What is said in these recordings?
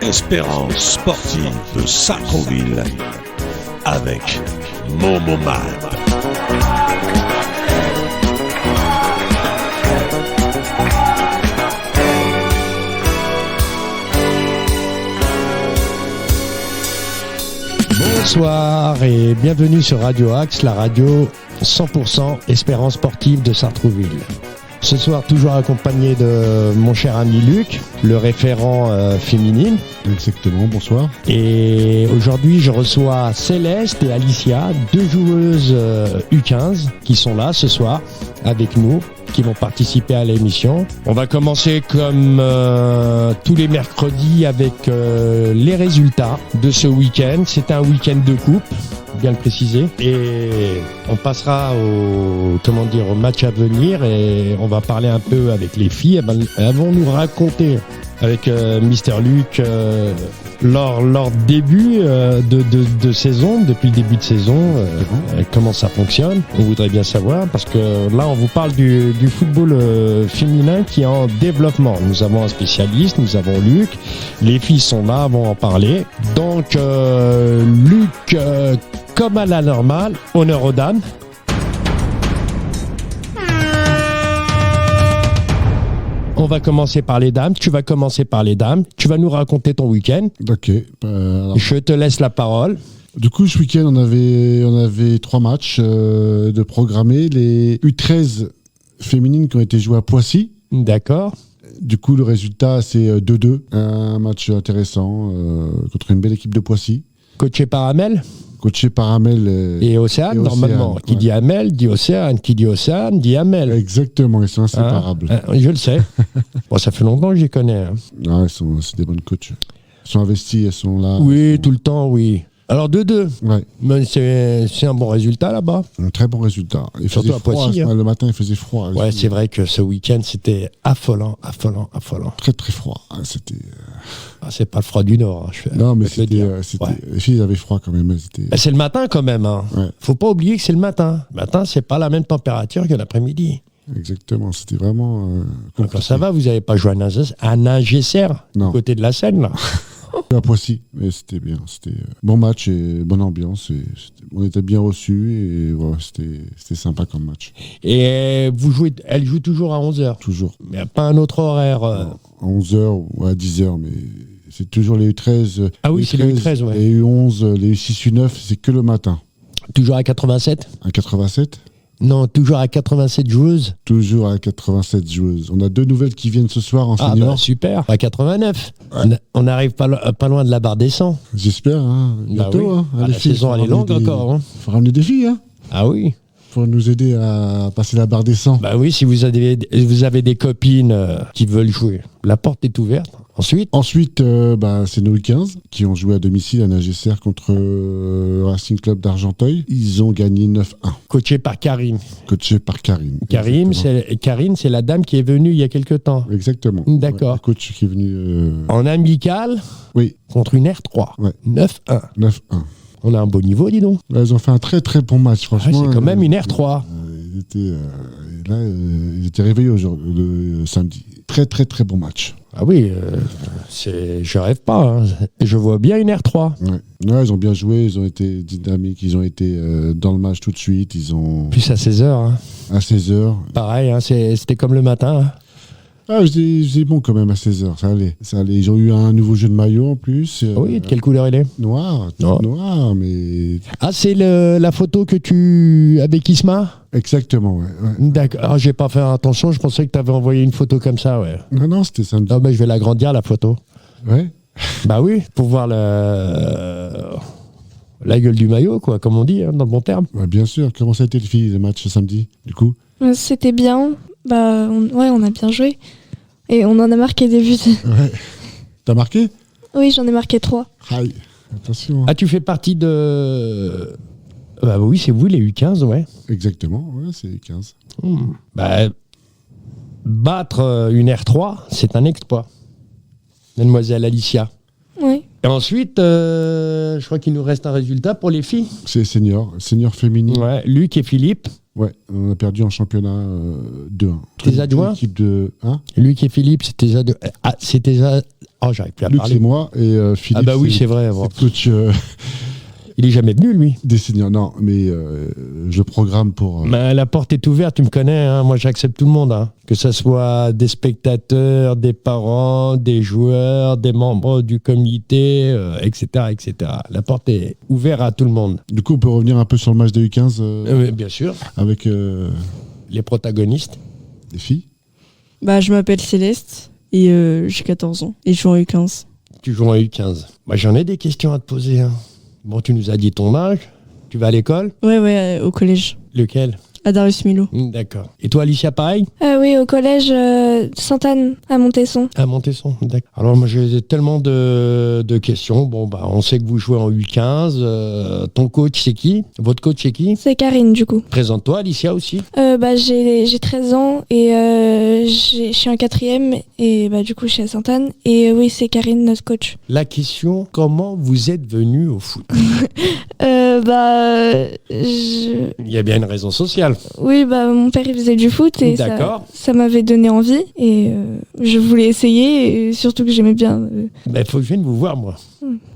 Espérance sportive de Sartrouville avec Momoman. Bonsoir et bienvenue sur Radio Axe, la radio 100% Espérance sportive de Sartrouville. Ce soir, toujours accompagné de mon cher ami Luc, le référent féminine. Exactement, bonsoir. Et aujourd'hui, je reçois Céleste et Alicia, deux joueuses U15 qui sont là ce soir avec nous, qui vont participer à l'émission. On va commencer comme tous les mercredis avec les résultats de ce week-end. C'est un week-end de coupe, bien le préciser. Et on passera au match à venir et on va parler un peu avec les filles. Elles vont nous raconter avec Mister Luc leur début de saison, depuis le début de saison, comment ça fonctionne. On voudrait bien savoir parce que là on vous parle du football féminin qui est en développement. Nous avons un spécialiste, nous avons Luc, les filles sont là, vont en parler. Donc Luc, comme à la normale, honneur aux dames. On va commencer par les dames. Tu vas commencer par les dames. Tu vas nous raconter ton week-end. Ok. Je te laisse la parole. Du coup, ce week-end, on avait 3 matchs de programmés. Les U13 féminines qui ont été jouées à Poissy. D'accord. Du coup, le résultat, c'est 2-2. Un match intéressant contre une belle équipe de Poissy. Coaché par Amel. Coaché par Amel et Océane, normalement. Qui dit Amel, dit Océane. Qui dit Océane, dit Amel. Exactement, ils sont inséparables. Je le sais. Bon, ça fait longtemps que j'y connais. Ah, c'est des bonnes coachs. Elles sont investies, elles sont là. Oui, tout le temps, oui. Alors 2-2. Ouais. Mais c'est un bon résultat là-bas. Un très bon résultat. Il surtout faisait à froid, Poissy. Le matin, il faisait froid. Ouais, c'est vrai que ce week-end, c'était affolant. Très, très froid. C'était... c'est pas le froid du Nord. Non, mais c'était ouais. Les filles avaient froid quand même. C'est le matin quand même. Hein. Ouais. Faut pas oublier que c'est le matin. Le matin, c'est pas la même température que l'après-midi. Exactement, c'était vraiment... Donc ça va, vous n'avez pas joué à Nagesser, du côté de la Seine, là. À Poissy, mais c'était bien. C'était bon match et bonne ambiance. Et on était bien reçus et voilà, c'était sympa comme match. Et elle joue toujours à 11h. Toujours. Mais pas un autre horaire. À 11h ou à 10h, mais c'est toujours les U13. Ah oui, c'est les U13, ouais. Les U11, les U6, U9, c'est que le matin. Toujours à 87 ? À 87 ? Non, toujours à 87 joueuses. Toujours à 87 joueuses. On a 2 nouvelles qui viennent ce soir en senior. Bah super, à 89. Ouais. On n'arrive pas loin de la barre des 100. J'espère, hein. Bientôt. Oui. Hein. La saison, elle est longue encore. Hein. Faut ramener des filles. Hein. Ah oui. Faut nous aider à passer la barre des 100. Bah oui, si vous avez des copines qui veulent jouer, la porte est ouverte. Ensuite, c'est nos U15 qui ont joué à domicile à Nagesser contre Racing Club d'Argenteuil. Ils ont gagné 9-1. Coaché par Karine. Karine, c'est la dame qui est venue il y a quelques temps. Exactement. D'accord. Ouais, le coach qui est venu... En amical. Oui. Contre une R3. Ouais. 9-1. On a un beau niveau, dis donc. Là, ils ont fait un très très bon match, franchement. C'est quand même une R3. Ils étaient réveillés le samedi. Très très très bon match. Ah oui, je rêve pas. Hein. Je vois bien une R3. Ouais, ils ont bien joué, ils ont été dynamiques, ils ont été dans le match tout de suite. Plus à 16h. Hein. À 16h. Pareil, hein, c'était comme le matin. Hein. Ah, c'est bon quand même à 16h, ça allait. Ils ont eu un nouveau jeu de maillot en plus. Oui, de quelle couleur il est ? Noir, mais... Ah, c'est la photo avec Isma ? Exactement, ouais. D'accord. Alors, j'ai pas fait attention, je pensais que tu avais envoyé une photo comme ça, ouais. Non, c'était samedi. Non, mais je vais l'agrandir, la photo. Ouais. Bah oui, pour voir la gueule du maillot, quoi, comme on dit, hein, dans le bon terme. Ouais, bien sûr. Comment ça a été le match samedi, du coup ? C'était bien. On a bien joué. Et on en a marqué des buts. Ouais. T'as marqué ? Oui, j'en ai marqué 3. Aïe, attention. Ah, tu fais partie de Bah oui, c'est vous les U15, ouais. Exactement, ouais, c'est 15. Bah, battre une R3, c'est un exploit. Mademoiselle Alicia. Oui. Et ensuite, je crois qu'il nous reste un résultat pour les filles. C'est senior féminin. Ouais, Luc et Philippe. Ouais, on a perdu en championnat 2-1. Tes adjoints Équipe de 1. Luc et Philippe, c'était ça. Oh, j'arrive plus à Luc, parler. c'est moi et Philippe. Ah bah oui, c'est vrai. Bon. C'est coach Il est jamais venu, lui. des seniors. Non, mais je programme pour. Mais la porte est ouverte, tu me connais. Hein. Moi, j'accepte tout le monde. Hein. Que ce soit des spectateurs, des parents, des joueurs, des membres du comité, etc., etc. La porte est ouverte à tout le monde. Du coup, on peut revenir un peu sur le match des U15 Bien sûr. avec Les protagonistes. les filles. Bah, je m'appelle Céleste et j'ai 14 ans et je joue en U15. Tu joues en U15. Moi, j'en ai des questions à te poser. Hein. Bon, tu nous as dit ton âge. Tu vas à l'école. Ouais, au collège. Lequel ? À Darius Milhaud. D'accord. Et toi, Alicia, pareil ? Oui, au collège Sainte-Anne, à Montesson. À Montesson, d'accord. Alors moi j'ai tellement de questions. Bon bah on sait que vous jouez en U15. Ton coach c'est qui ? Votre coach c'est qui ? C'est Karine, du coup. Présente-toi, Alicia aussi. J'ai 13 ans et je suis en 4e et du coup je suis à Sainte-Anne. Et oui, c'est Karine, notre coach. La question, comment vous êtes venu au foot ? Il y a bien une raison sociale. Oui, mon père il faisait du foot et D'accord. ça m'avait donné envie et je voulais essayer et surtout que j'aimais bien. Il faut que je vienne vous voir moi.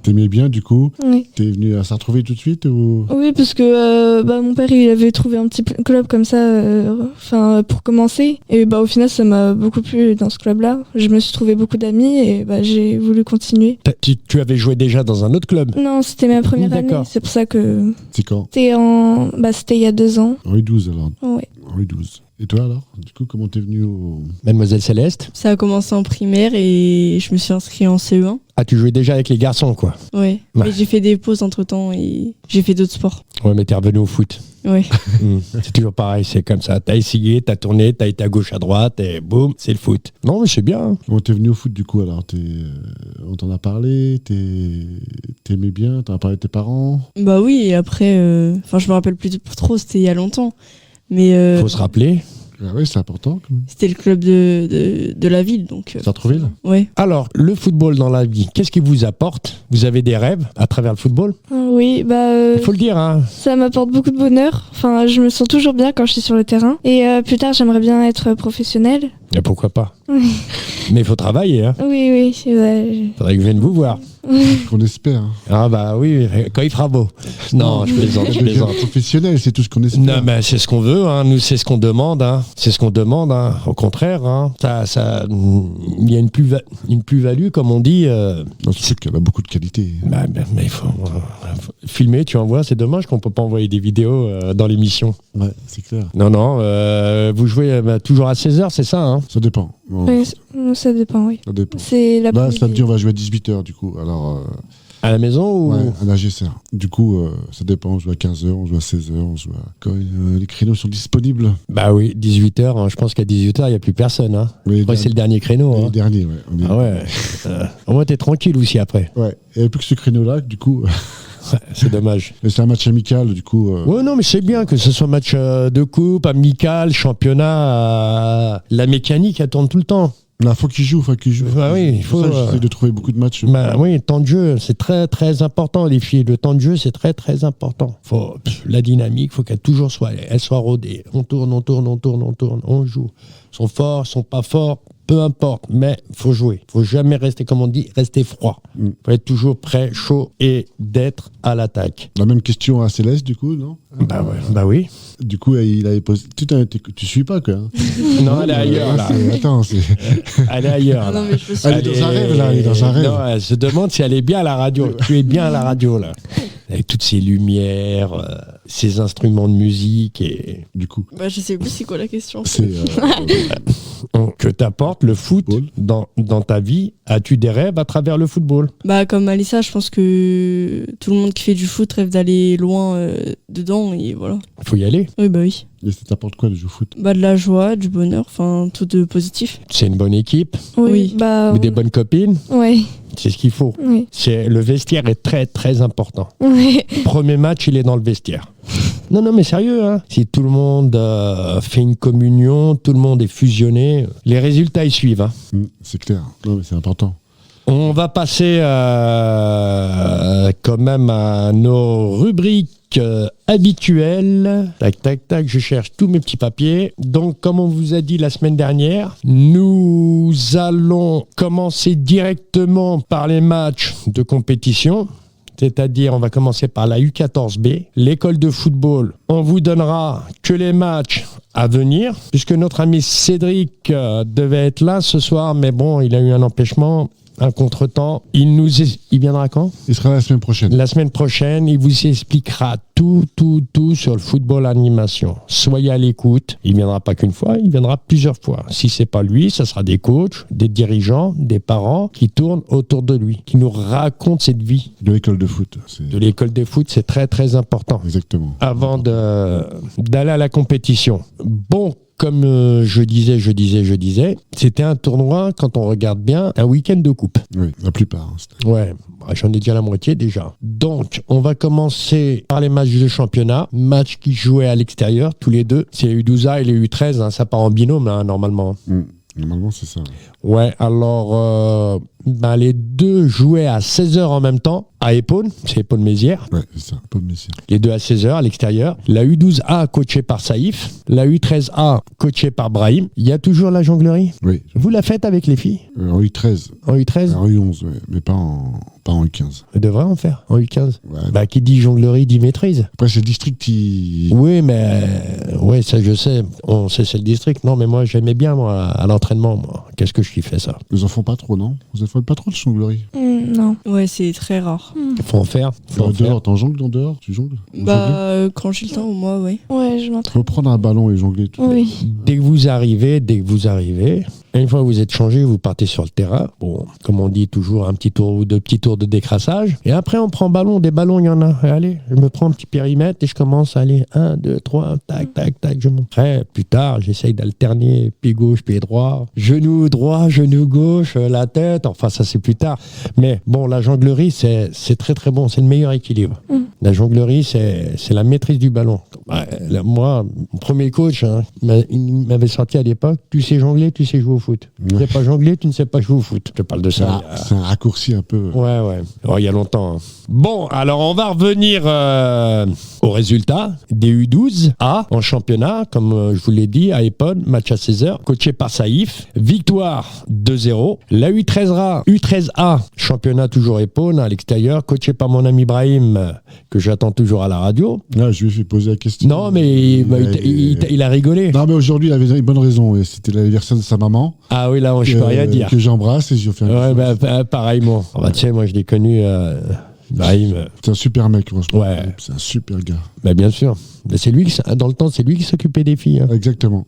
T'aimais bien, du coup. Oui. T'es venu à Sartrouville tout de suite ou... Oui, parce que mon père il avait trouvé un petit club comme ça pour commencer et au final ça m'a beaucoup plu dans ce club-là. Je me suis trouvé beaucoup d'amis et j'ai voulu continuer. Tu avais joué déjà dans un autre club ? Non, c'était ma première année, D'accord. c'est pour ça que C'est quand ? c'était il y a 2 ans. En U12 alors. Ouais. En U12. Et toi alors ? Du coup, comment t'es venu au... Mademoiselle Céleste ? Ça a commencé en primaire et je me suis inscrit en CE1. Ah, tu jouais déjà avec les garçons quoi ? Ouais. Ouais. Mais j'ai fait des pauses entre temps et j'ai fait d'autres sports. Ouais, mais t'es revenu au foot. Ouais. C'est toujours pareil, c'est comme ça. T'as essayé, t'as tourné, t'as été à gauche, à droite, et boum, c'est le foot. Non, mais c'est bien. Hein. Comment t'es venu au foot du coup alors on t'en a parlé, t'aimais bien, t'en as parlé de tes parents. Bah oui, et après, je me rappelle plus trop, c'était il y a longtemps. Mais Faut se rappeler. Ah oui, c'est important quand même. c'était le club de la ville, donc. Sartrouville ? Ouais. Alors, le football dans la vie, qu'est-ce qu'il vous apporte ? Vous avez des rêves à travers le football ? Oui, Il faut le dire, hein. ça m'apporte beaucoup de bonheur. Enfin, je me sens toujours bien quand je suis sur le terrain. Et plus tard, j'aimerais bien être professionnelle. Et pourquoi pas ? Mais il faut travailler, hein. Oui, Faudrait que je vienne vous voir. Qu'on espère. Hein. Ah bah oui, quand il fera beau. Non, je plaisante, je Devenir plaisante. professionnel, c'est tout ce qu'on espère. Non, mais c'est ce qu'on veut, hein. Nous, c'est ce qu'on demande, hein. C'est ce qu'on demande, hein. Au contraire, hein. Il y a une plus-value, comme on dit. Non, c'est qu'elle a beaucoup de qualité. Mais il faut filmer, tu envoies. C'est dommage qu'on peut pas envoyer des vidéos dans l'émission. Ouais, c'est clair. Non, vous jouez toujours à 16h, c'est ça, hein? Ça dépend. Bon, ça dépend, oui. ça dépend. C'est la Là, samedi, on va jouer à 18h du coup. Alors, À la maison ou... ouais, à la GSR. Du coup, ça dépend. On joue à 15h, on joue à 16h, on joue à... Quand les créneaux sont disponibles. Bah oui, 18h. Hein. Je pense qu'à 18h, il n'y a plus personne. Hein. Mais Après, c'est le dernier créneau. les Hein. derniers, ouais. On est... Ah ouais. Au moins, t'es tranquille aussi après. Ouais. Et plus que ce créneau-là, du coup... C'est dommage. Mais c'est un match amical, du coup... Ouais, non, mais c'est bien que ce soit match de coupe, amical, championnat. La mécanique, elle tourne tout le temps. Là, faut qu'il joue. Bah oui, il faut... C'est pour ça que j'essaie de trouver beaucoup de matchs. Bah oui, le temps de jeu, c'est très très important, les filles. Le temps de jeu, c'est très très important. La dynamique, faut qu'elle toujours soit rodée. On tourne, on joue. Ils sont forts, ils sont pas forts, peu importe, mais faut jouer. Faut jamais rester, comme on dit, rester froid. Faut être toujours prêt, chaud et d'être à l'attaque. La même question à Céleste, du coup, non? Bah oui. Du coup, il avait posé... Tu suis pas, quoi. Hein. Non, elle est ailleurs, là. Attends, c'est... Elle est ailleurs, là. Non, mais je me suis... Elle est dans un rêve, là. Elle est dans un rêve. Non, elle se demande si elle est bien à la radio. Tu es bien à la radio, là. Avec toutes ces lumières, ces instruments de musique et... Du coup, Bah, je sais plus c'est quoi la question. c'est... Que t'apporte le foot dans ta vie. As-tu des rêves à travers le football? Bah, comme Alissa, je pense que tout le monde qui fait du foot rêve d'aller loin dedans et voilà. Il faut y aller. Oui, bah oui. Et ça t'apporte quoi, le jeu au foot? Bah, de la joie, du bonheur, enfin, tout de positif. C'est une bonne équipe, Oui. des bonnes copines. Ouais. C'est ce qu'il faut. Oui. Le vestiaire est très très important. Ouais. Premier match, il est dans le vestiaire. Non, mais sérieux, hein. Si tout le monde fait une communion, tout le monde est fusionné, les résultats ils suivent. Hein. C'est clair. Non, mais c'est important. On va passer quand même à nos rubriques habituelles. Tac, tac, tac, je cherche tous mes petits papiers. Donc, comme on vous a dit la semaine dernière, nous allons commencer directement par les matchs de compétition. C'est-à-dire, on va commencer par la U14B. L'école de football, on vous donnera que les matchs à venir, puisque notre ami Cédric devait être là ce soir, mais bon, il a eu un empêchement. Un contretemps. Il viendra quand ? Il sera la semaine prochaine. La semaine prochaine, il vous expliquera tout sur le football animation. Soyez à l'écoute. Il ne viendra pas qu'une fois, il viendra plusieurs fois. Si c'est pas lui, ça sera des coachs, des dirigeants, des parents qui tournent autour de lui, qui nous racontent cette vie. De l'école de foot. De l'école de foot, c'est très très important. Exactement. Avant d'aller à la compétition. Bon. Comme je disais, c'était un tournoi, quand on regarde bien, un week-end de coupe. Oui, la plupart. Ouais, j'en ai déjà la moitié déjà. Donc, on va commencer par les matchs de championnat. Matchs qui jouaient à l'extérieur, tous les deux. C'est les U12A et les U13, hein, ça part en binôme, hein, normalement. Normalement, c'est ça. Ouais, alors, les deux jouaient à 16h en même temps, à Épône, c'est Épône-Mézières. Ouais, c'est ça, Épône-Mézières. Les deux à 16h à l'extérieur. La U12A coachée par Saïf, la U13A coachée par Brahim. Il y a toujours la jonglerie. Oui. Vous la faites avec les filles En U13. En U13 En U11, ouais, mais pas en U15. On devrait en faire en U15. Ouais. Qui dit jonglerie dit maîtrise. Après, c'est le district qui... Oui, mais ouais, ça je sais. On sait, c'est le district. Non, mais moi, j'aimais bien, moi, à l'entraînement. Moi. Qu'est-ce que je kiffais ça. Vous en font pas trop, non? Vous en faites pas trop de jonglerie? Non. Ouais, c'est très rare. Faut en faire. Dehors, t'en jongles en dehors? Tu jongles? Quand j'ai le temps, moi, ouais. Ouais, je m'entraîne. Faut prendre un ballon et jongler tout. Oui. Dès que vous arrivez, une fois que vous êtes changé, vous partez sur le terrain. Bon, comme on dit toujours, un petit tour ou deux petits tours de décrassage. Et après, on prend ballon. Des ballons, il y en a. Et allez, je me prends un petit périmètre et je commence à aller 1, 2, 3, tac, tac, tac. Je monte. Après, plus tard, j'essaye d'alterner pied gauche, pied droit. Genou droit, genou gauche, la tête. Enfin, ça, c'est plus tard. Mais bon, la jonglerie, c'est très, très bon. C'est le meilleur équilibre. La jonglerie, c'est la maîtrise du ballon. Moi, mon premier coach, hein, il m'avait sorti à l'époque, tu sais jongler, tu sais jouer au foot. Tu ne sais pas jongler, tu ne sais pas jouer au foot. Je te parle de ça. C'est un raccourci un peu. Ouais. Alors, il y a longtemps. Hein. Bon, alors on va revenir aux résultats des U12A en championnat, comme je vous l'ai dit, à Épône, match à 16h, coaché par Saïf. Victoire 2-0. La U13A, championnat toujours Épône, à l'extérieur, coaché par mon ami Brahim, que j'attends toujours à la radio. Là, je lui ai fait poser la question. Non, mais il a rigolé. Non, mais aujourd'hui, il avait une bonne raison. Et c'était l'anniversaire de sa maman. Ah oui, là, je peux rien dire. Que j'embrasse et je lui fais un Ouais, pareillement. Tu sais, moi, je l'ai connu... Brahim. C'est un super mec, franchement. Ouais. C'est un super gars. Bien sûr. C'est lui dans le temps, c'est lui qui s'occupait des filles. Hein. Exactement.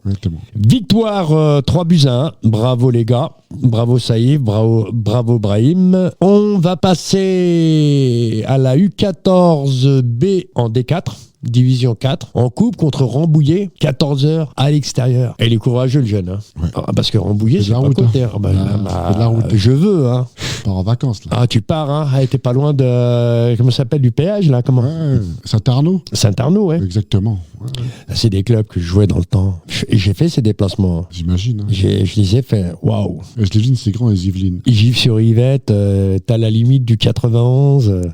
Victoire 3-1. Bravo les gars. Bravo Saïf. Bravo Brahim. On va passer à la U14B en D4. Division 4, en coupe contre Rambouillet, 14h à l'extérieur. Et il est courageux le jeune. Hein. Ouais. Parce que Rambouillet, c'est pas côté. C'est de la route. Je veux. Hein. Tu pars en vacances là. Ah, tu pars, hein. T'es pas loin de... Comment ça s'appelle, du péage là? Comment? Saint-Arnaud. Saint-Arnaud, ouais. Exactement. Ouais. C'est des clubs que je jouais dans le temps. Et j'ai fait ces déplacements. J'imagine. Hein. Je les ai fait. Waouh. Je les c'est grand, les Yvelines. Givres-sur-Yvette, t'as la limite du 91,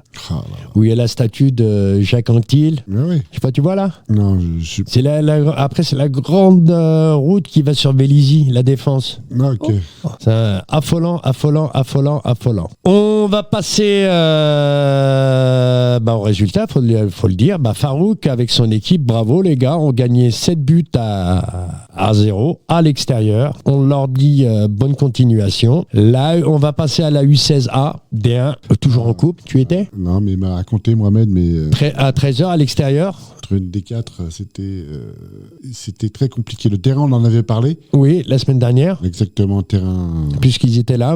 où il y a la statue de Jacques Anquetil. Ouais. Je sais pas, tu vois là? Non, je suis... C'est après, c'est la grande route qui va sur Vélizy, la Défense. Ah, ok. C'est affolant. On va passer au résultat, faut le dire. Farouk, avec son équipe, bravo les gars, ont gagné 7 buts à 0 à l'extérieur. On leur dit bonne continuation. Là, on va passer à la U16A, D1, toujours en coupe. Tu étais? Non, mais il m'a raconté Mohamed, mais... À 13h à l'extérieur. Entre une D4, c'était très compliqué. Le terrain, on en avait parlé. Oui, la semaine dernière. Exactement, terrain... Puisqu'ils étaient là,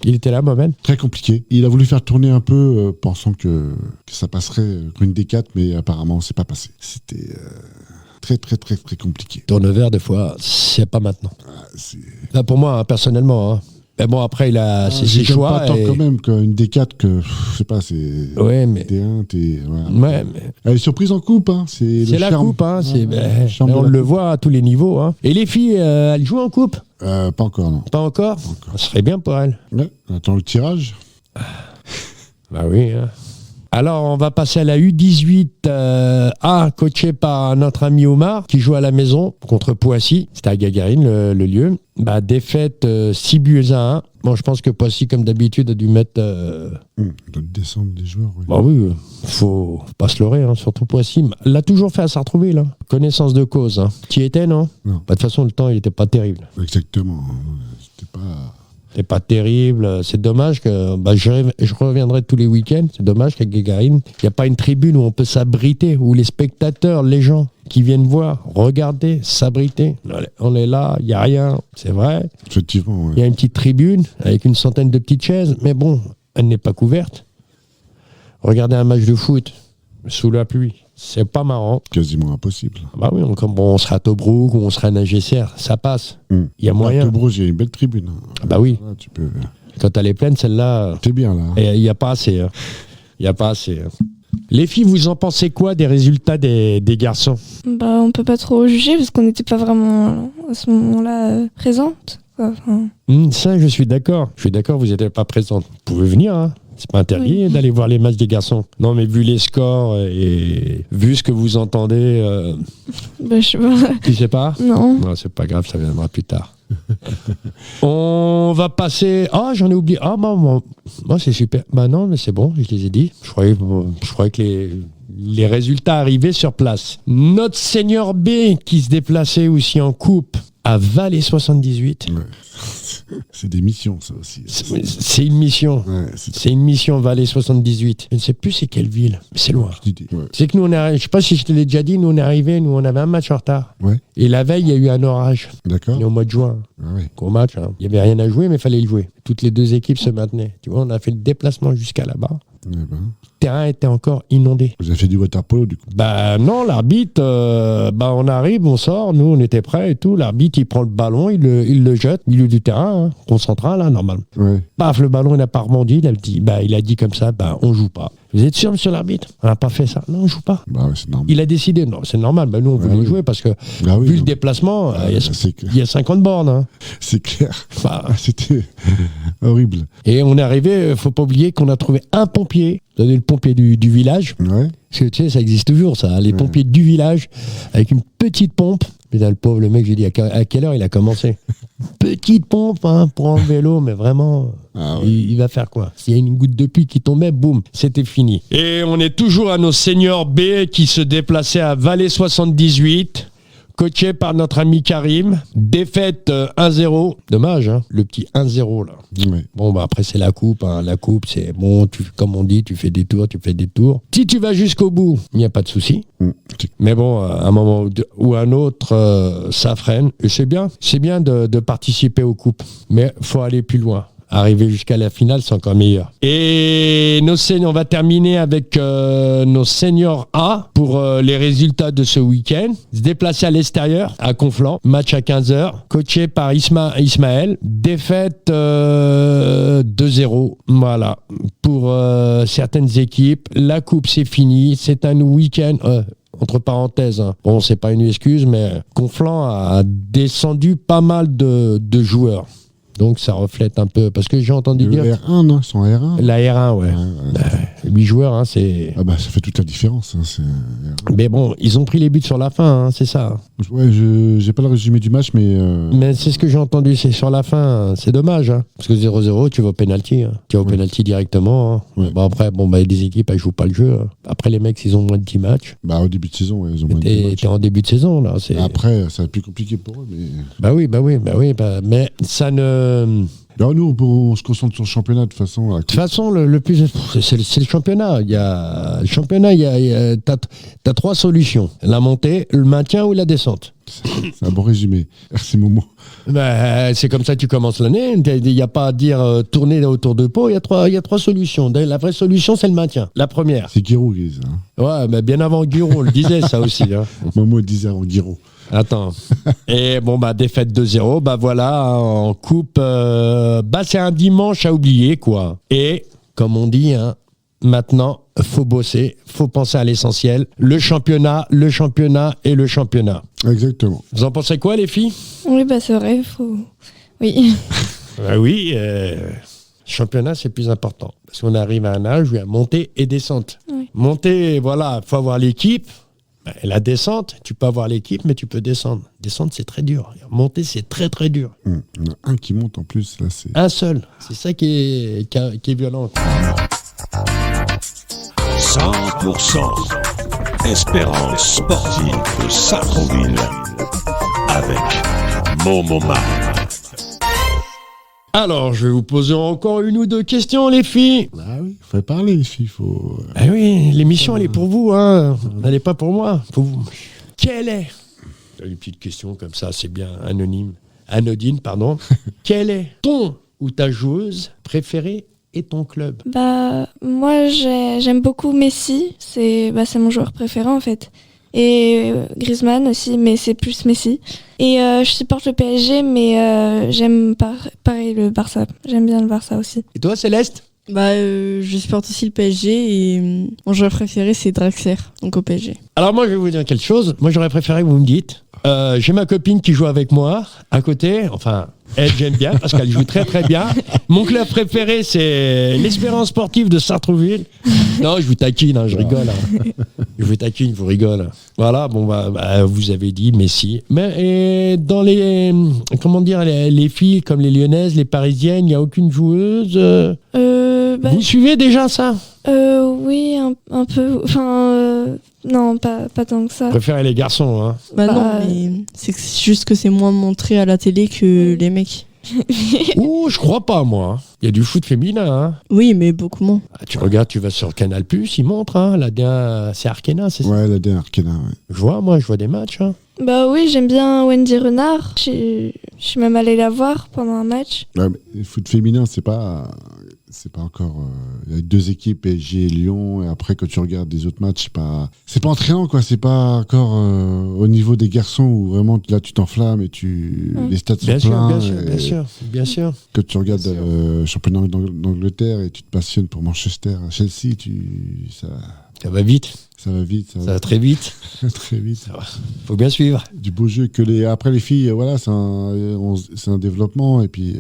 il était là, Mohamed. Très compliqué. Il a voulu faire tourner un peu, pensant que ça passerait une D4, mais apparemment, c'est pas passé. C'était... très compliqué. Turnover, des fois, c'est pas maintenant. Là, pour moi, hein, personnellement, hein, Mais bon, après, il a ses J'aime choix. pas tant et- quand même qu'une D4 que, je sais pas, c'est Ouais, mais. D1, voilà. Ouais, mais Elle est surprise en coupe, hein. C'est c'est le la charme. coupe, hein. Ouais, le charme on de la le coupe. voit à tous les niveaux. Hein. Et les filles, elles jouent en coupe? Pas encore, non. Pas encore? Ça serait bien pour elles. Ouais, on attend le tirage. Bah oui. Hein. Alors, on va passer à la U18 A, coaché par notre ami Omar, qui joue à la maison contre Poissy. C'était à Gagarine, le lieu. Bah, défaite 6 buts à 1. Bon, je pense que Poissy, comme d'habitude, a dû mettre... On doit descendre des joueurs, oui. Bah oui, faut pas se leurrer, hein, surtout Poissy. L'a toujours fait à Sartrouville. Hein. Connaissance de cause. Hein. Tu y étais, non? Non. Bah, de toute façon, le temps, il était pas terrible. Exactement. C'était pas... C'est pas terrible. C'est dommage que je reviendrai tous les week-ends. C'est dommage qu'à Gagarine, il n'y a pas une tribune où on peut s'abriter, où les spectateurs, les gens qui viennent voir, regarder, s'abriter. On est là, il n'y a rien. C'est vrai. Effectivement, Il y a une petite tribune avec une centaine de petites chaises, mais bon, elle n'est pas couverte. Regarder un match de foot sous la pluie, c'est pas marrant. quasiment impossible. Bah oui, comme on sera à Tobruk ou on sera à Nagesser, ça passe. Il y a moyen. À Tobruk, il y a une belle tribune. Bah oui. Là, tu peux... Quand elle est pleine, celle-là, T'es bien, là. il n'y a pas assez. Hein. Il n'y a pas assez. Hein. Les filles, vous en pensez quoi des résultats des garçons? Bah, on peut pas trop juger parce qu'on n'était pas vraiment à ce moment-là présente. Quoi. Enfin, Ça, je suis d'accord. Je suis d'accord, vous n'étiez pas présente. Vous pouvez venir, hein. C'est pas interdit Oui. d'aller voir les matchs des garçons. Non, mais vu les scores et vu ce que vous entendez, bah, je sais pas. tu sais pas? Non. Non, c'est pas grave, ça viendra plus tard. On va passer... Ah, j'en ai oublié. Ah, bon, c'est super. Bah non, mais c'est bon, je les ai dit. Je croyais que les résultats arrivaient sur place. Notre Seigneur B qui se déplaçait aussi en coupe à Valais 78. Ouais. C'est des missions, ça aussi. C'est une mission. Ouais, C'est une mission Valais 78. Je ne sais plus c'est quelle ville, mais c'est loin. petite idée. Ouais. C'est que nous, je sais pas si je te l'ai déjà dit, nous on est arrivés, nous on avait un match en retard. Ouais. Et la veille, il y a eu un orage. D'accord. On est au mois de juin. Ah ouais. Gros match. Hein. Il n'y avait rien à jouer, mais il fallait le jouer. Toutes les deux équipes se maintenaient. Tu vois, on a fait le déplacement jusqu'à là-bas. Eh ben, Le terrain était encore inondé. vous avez fait du water polo, du coup. Bah non, l'arbitre, on arrive, on sort, nous on était prêts et tout. L'arbitre, il prend le ballon, il le jette au milieu du terrain, hein, concentral, hein, normalement. Ouais. Paf, le ballon, il n'a pas rebondi. Il a dit comme ça, on joue pas. Vous êtes sûr, monsieur l'arbitre? On n'a pas fait ça. Non, on joue pas. Bah ouais, c'est normal. Il a décidé. Non, c'est normal. Bah, nous, on voulait oui. jouer parce que, Ah oui, vu le non. déplacement, C'est clair. il y a 50 bornes. Hein. C'est clair. Bah, C'était horrible. et on est arrivé, faut pas oublier qu'on a trouvé un pompier, le pompier du village. Ouais. Parce que tu sais, ça existe toujours, ça. Les pompiers du village, avec une petite pompe. Mais là, le pauvre, le mec, j'ai dit, à quelle heure il a commencé? Petite pompe, hein, pour enlever l'eau, mais vraiment, Ah ouais. il va faire quoi? S'il y a une goutte de pluie qui tombait, boum, c'était fini. Et on est toujours à nos seniors B qui se déplaçaient à Valais 78. Coaché par notre ami Karim. Défaite 1-0. Dommage, hein, le petit 1-0 là. Ouais. Bon, bah après, c'est la coupe. Hein. La coupe, c'est bon, comme on dit, tu fais des tours. Si tu vas jusqu'au bout, il n'y a pas de souci. Mais bon, à un moment ou un autre, ça freine. Et c'est bien de participer aux coupes. Mais faut aller plus loin. Arriver jusqu'à la finale, c'est encore meilleur. Et on va terminer avec nos seniors A pour les résultats de ce week-end. Se déplacer à l'extérieur, à Conflans. Match à 15h. Coaché par Ismaël. Défaite 2-0. Voilà. Pour certaines équipes. La coupe, c'est fini. C'est un week-end... entre parenthèses, hein. Bon, c'est pas une excuse, mais Conflans a descendu pas mal de joueurs. Donc ça reflète un peu, parce que j'ai entendu Le dire... R1, non? Son R1. La R1, ouais. 8 joueurs, hein, c'est... Ah bah, ça fait toute la différence. Hein, Mais bon, ils ont pris les buts sur la fin, hein, c'est ça. ouais, j'ai pas le résumé du match, mais... Mais c'est ce que j'ai entendu, c'est sur la fin, hein. C'est dommage, hein, parce que 0-0, tu vas au pénalty. Hein. Tu vas au pénalty directement. Hein. Ouais. Bon, après, des équipes, elles jouent pas le jeu. Hein. Après, les mecs, ils ont moins de 10 matchs. Bah, au début de saison, ouais, ils ont moins de 10 matchs. T'es en début de saison, là. Après, ça va être plus compliqué pour eux, mais... Mais ça ne... Alors nous, on se concentre sur le championnat, de toute façon. De toute façon, le plus, c'est le championnat. Il y a le championnat, t'as 3 solutions: la montée, le maintien ou la descente. C'est un bon résumé. Merci Momo. Ben, c'est comme ça que tu commences l'année. Il n'y a pas à dire tourner autour de Pau. Il y a 3 solutions. La vraie solution, c'est le maintien. La première. C'est Giroud qui dit ça. Hein. Ouais, mais bien avant Guiraud, on le disait ça aussi. Hein. Momo disait avant Giroud. Attends. Et bon, défaite 2-0. Voilà, en coupe. C'est un dimanche à oublier, quoi. Et, comme on dit, maintenant, faut bosser, faut penser à l'essentiel. Le championnat et le championnat. Exactement. Vous en pensez quoi, les filles ? Oui, c'est vrai, oui. Oui, championnat, c'est plus important. Parce qu'on arrive à un âge où il y a montée et descente. Oui. Monter, voilà, il faut avoir l'équipe. La descente, tu peux avoir l'équipe, mais tu peux descendre. Descendre, c'est très dur. Monter, c'est très, très dur. Il y en a un qui monte en plus. Là, c'est... Un seul. C'est ça qui est violent. 100% Espérance sportive de Sartrouville avec Momoma. Alors, je vais vous poser encore une ou deux questions, les filles. Ah oui, il faut parler, les filles. Oui, l'émission, elle est pour vous. Elle n'est pas pour moi. Pour vous. Quelle est... Une petite question comme ça, c'est bien anodine, pardon. Quelle est ton ou ta joueuse préférée et ton club ? Moi, j'aime beaucoup Messi. C'est mon joueur préféré, en fait. Et Griezmann aussi, mais c'est plus Messi. Et je supporte le PSG, mais j'aime pareil le Barça. J'aime bien le Barça aussi. Et toi, Céleste ? Je supporte aussi le PSG et mon joueur préféré, c'est Draxler, donc au PSG. Alors moi, je vais vous dire quelque chose. Moi, j'aurais préféré que vous me dites. J'ai ma copine qui joue avec moi à côté. Enfin, elle, j'aime bien parce qu'elle joue très très bien. Mon club préféré, c'est l'Espérance sportive de Sartrouville. Non, je vous taquine, je rigole. Je vous taquine, je vous rigole. Voilà, vous avez dit Messi. Mais dans les filles comme les Lyonnaises, les Parisiennes, il n'y a aucune joueuse. Vous suivez déjà ça ? Oui, un peu. Enfin, non, pas tant que ça. Je préfère les garçons. Non, mais c'est juste que c'est moins montré à la télé que les mecs. Ouh, je crois pas, moi. Il y a du foot féminin. Oui, mais beaucoup moins. Tu regardes, tu vas sur Canal+, ils montrent. C'est Arkena, c'est ça ? Ouais, la dernière Arkena, ouais. Je vois des matchs. Oui, j'aime bien Wendy Renard. Je suis même allée la voir pendant un match. Ouais, mais le foot féminin, c'est pas encore. Il y a deux équipes, PSG et Lyon, et après, quand tu regardes des autres matchs, c'est pas entraînant, quoi. C'est pas encore au niveau des garçons où vraiment là tu t'enflammes et les stades sont pleins. Bien sûr. Quand tu regardes le championnat d'Angleterre et tu te passionnes pour Manchester, Chelsea, ça va vite. Ça va vite. Ça va très vite. Très vite. Faut bien suivre. Du beau jeu après les filles, voilà, c'est un développement et puis.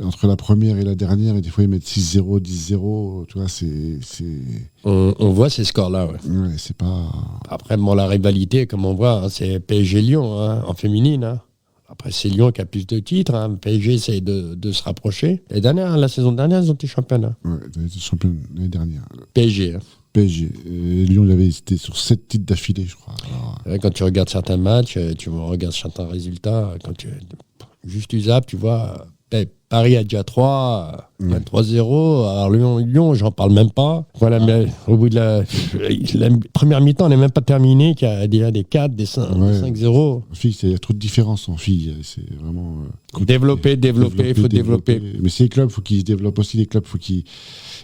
Entre la première et la dernière, et des fois ils mettent 6-0, 10-0, tu vois, On voit ces scores-là, ouais. Ouais, c'est pas... Après, la rivalité, comme on voit, c'est PSG-Lyon, en féminine. Après, c'est Lyon qui a plus de titres. PSG essaie de se rapprocher. La saison dernière, ils ont été champions. Ouais, ils ont été champions l'année dernière. PSG. PSG. Lyon, il avait été sur 7 titres d'affilée, je crois. Alors... Quand tu regardes certains matchs, tu regardes certains résultats, juste tu zappes, tu vois... Paris a déjà 3-0. Alors Lyon, j'en parle même pas. Voilà, mais au bout de la première mi-temps, on n'est même pas terminé, qu'il y a déjà des 4, des 5-0. Il y a trop de différences en filles. C'est vraiment... Développer, il faut développer. Mais ces clubs, il faut qu'ils se développent aussi. Les clubs, il faut qu'ils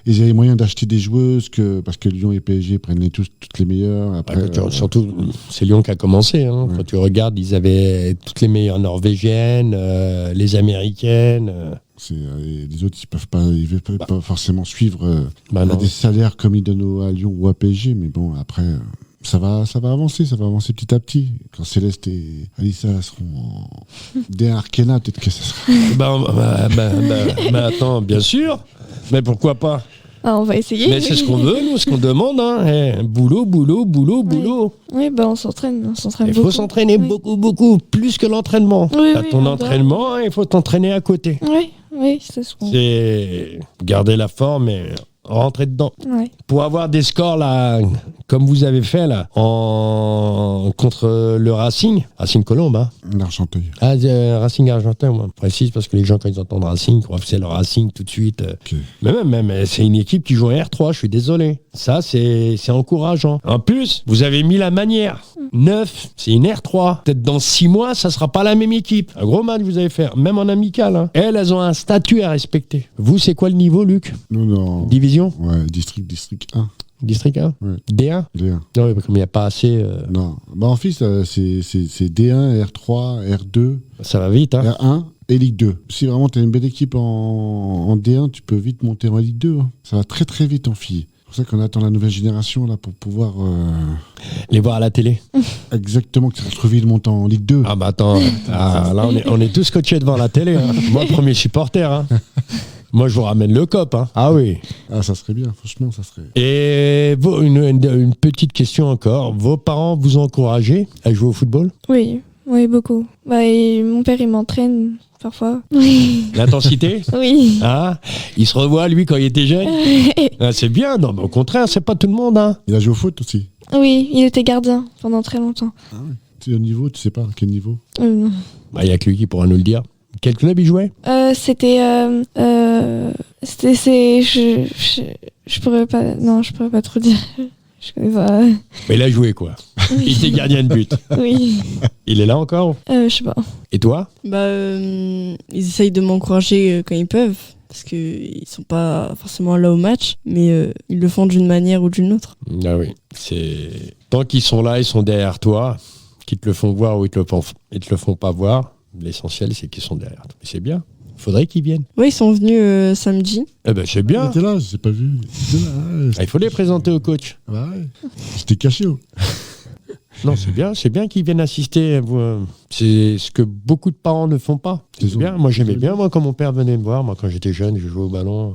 aient les moyens d'acheter des joueuses, parce que Lyon et PSG prennent toutes les meilleures. Après, surtout, c'est Lyon qui a commencé. Ouais. Quand tu regardes, ils avaient toutes les meilleures norvégiennes, les américaines. Les autres, ils veulent pas forcément suivre des salaires comme ils donnent à Lyon ou à PSG. Mais bon, après... Ça va avancer petit à petit. Quand Céleste et Alissa seront des Arkena, peut-être que ça sera... attends, bien sûr. Mais pourquoi pas ? On va essayer. Mais c'est ce qu'on veut, nous, ce qu'on demande. Boulot. Oui, on s'entraîne beaucoup. Il faut s'entraîner beaucoup, plus que l'entraînement. Oui, ton entraînement, il faut t'entraîner à côté. Oui, c'est ce qu'on... C'est garder la forme et... rentrer dedans. Ouais. Pour avoir des scores là, comme vous avez fait là, contre le Racing Colombe. L'Argenteuil. Racing Argentin, moi. Précise parce que les gens quand ils entendent Racing, croient que c'est le Racing tout de suite. Okay. Mais même, c'est une équipe qui joue en R3, je suis désolé. Ça, c'est encourageant. En plus, vous avez mis la manière. 9, c'est une R3. Peut-être dans 6 mois, ça sera pas la même équipe. Un gros match vous allez faire, même en amical. Elles ont un statut à respecter. Vous, c'est quoi le niveau, Luc ? Non. Division ? Ouais, district 1. District 1 Ouais. D1 D1. Non, mais comme il n'y a pas assez... Non. Bah, en fait, c'est D1, R3, R2, Ça va vite, hein. R1 et Ligue 2. Si vraiment tu as une belle équipe en D1, tu peux vite monter en Ligue 2. Hein. Ça va très très vite en filles. C'est pour ça qu'on attend la nouvelle génération là, pour pouvoir Les voir à la télé. exactement que Sartreville monte en Ligue 2. Ah bah attends, là on est tous scotchés devant la télé. Hein. Moi, premier supporter. Hein. Moi, je vous ramène le cop. Hein. Ah oui. Ah, ça serait bien, franchement, ça serait... Et une petite question encore. Vos parents vous ont encouragé à jouer au football? Oui, beaucoup. Et mon père, il m'entraîne parfois. Oui. L'intensité? Oui. Ah, il se revoit, lui, quand il était jeune? Ah, c'est bien. Non, mais au contraire, c'est pas tout le monde. Hein. Il a joué au foot aussi. Oui, il était gardien pendant très longtemps. Ah ouais. Tu es au niveau, tu sais pas à quel niveau? Non. Bah, il n'y a que lui qui pourra nous le dire. Quel club il jouait? C'était... je pourrais pas... Non, je pourrais pas trop dire. Je connais pas. Mais il a joué, quoi. Il était gardien de but. Oui. Il est là encore? Je sais pas. Et toi? Ils essayent de m'encourager quand ils peuvent, parce qu'ils sont pas forcément là au match, mais ils le font d'une manière ou d'une autre. Ah oui. Tant qu'ils sont là, ils sont derrière toi, qu'ils te le font voir ou ils te le font pas voir, l'essentiel c'est qu'ils sont derrière toi. Mais c'est bien. Faudrait qu'ils viennent. Oui, ils sont venus samedi. Eh ben c'est bien. T'étais là, je n'ai pas vu. Là, ouais. Il faut les présenter au coach. Bah ouais. J'étais caché. Oh. Non, c'est bien qu'ils viennent assister. C'est ce que beaucoup de parents ne font pas. C'est bien. Moi, j'aimais bien, quand mon père venait me voir. Moi, quand j'étais jeune, je jouais au ballon.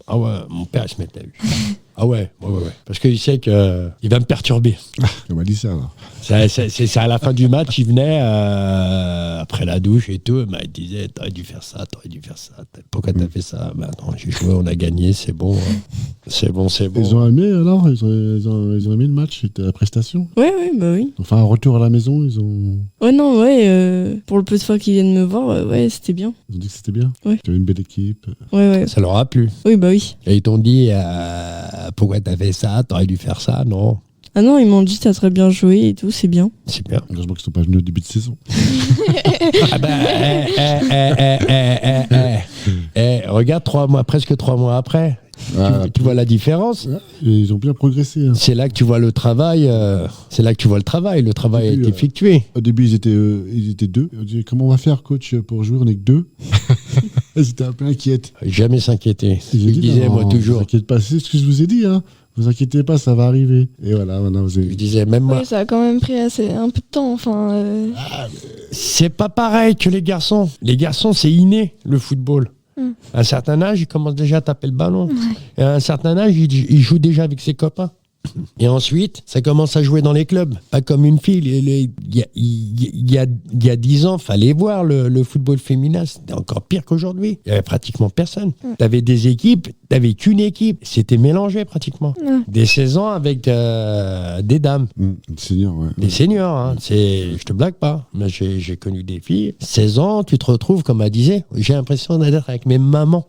Ah ouais, mon père, il se mettait à lui. Ah ouais. Parce qu'il sait qu'il va me perturber. On m'a dit ça, alors. C'est à la fin du match, il venait après la douche et tout. Il disait, t'aurais dû faire ça. Pourquoi t'as fait ça? Attends, j'ai joué, on a gagné, c'est bon. Hein. C'est bon. Ils ont aimé, alors? Ils ont aimé le match, la prestation? Ouais, bah oui. Enfin, un retour à la maison, ils ont... Pour le peu de fois qu'ils viennent me voir, c'était bien. Ils ont dit que c'était bien. Ouais. Tu avais une belle équipe. Ouais. Ça leur a plu. Oui, bah oui. Et ils t'ont dit, pourquoi t'as fait ça? T'aurais dû faire ça? Non. Ah non, ils m'ont dit t'as très bien joué et tout, c'est bien. C'est bien. Heureusement qu'ils ne sont pas venus au début de saison. Regarde presque 3 mois après. Tu vois la différence. Ils ont bien progressé. Hein. C'est là que tu vois le travail. Le travail a été effectué. Au début, ils étaient 2. On dit, comment on va faire, coach, pour jouer? On n'est que 2. Ils étaient un peu inquiètes. Jamais s'inquiéter. Je J'ai dit, disais, moi, toujours. Ne vous inquiétez pas, c'est ce que je vous ai dit. Hein. Vous inquiétez pas, ça va arriver. Et voilà, maintenant vous avez... Je disais, même moi. Oui, ça a quand même pris un peu de temps. Enfin, C'est pas pareil que les garçons. Les garçons, c'est inné, le football. À un certain âge, il commence déjà à taper le ballon. Ouais. Et à un certain âge, il joue déjà avec ses copains. Et ensuite, ça commence à jouer dans les clubs. Pas comme une fille. Il y a 10 ans, fallait voir le football féminin. C'était encore pire qu'aujourd'hui. Il y avait pratiquement personne. T'avais des équipes, t'avais qu'une équipe. C'était mélangé pratiquement. Des 16 ans avec des dames. Des seniors, ouais. Des seniors, hein. Je te blague pas. Mais j'ai connu des filles. 16 ans, tu te retrouves, comme elle disait, j'ai l'impression d'être avec mes mamans.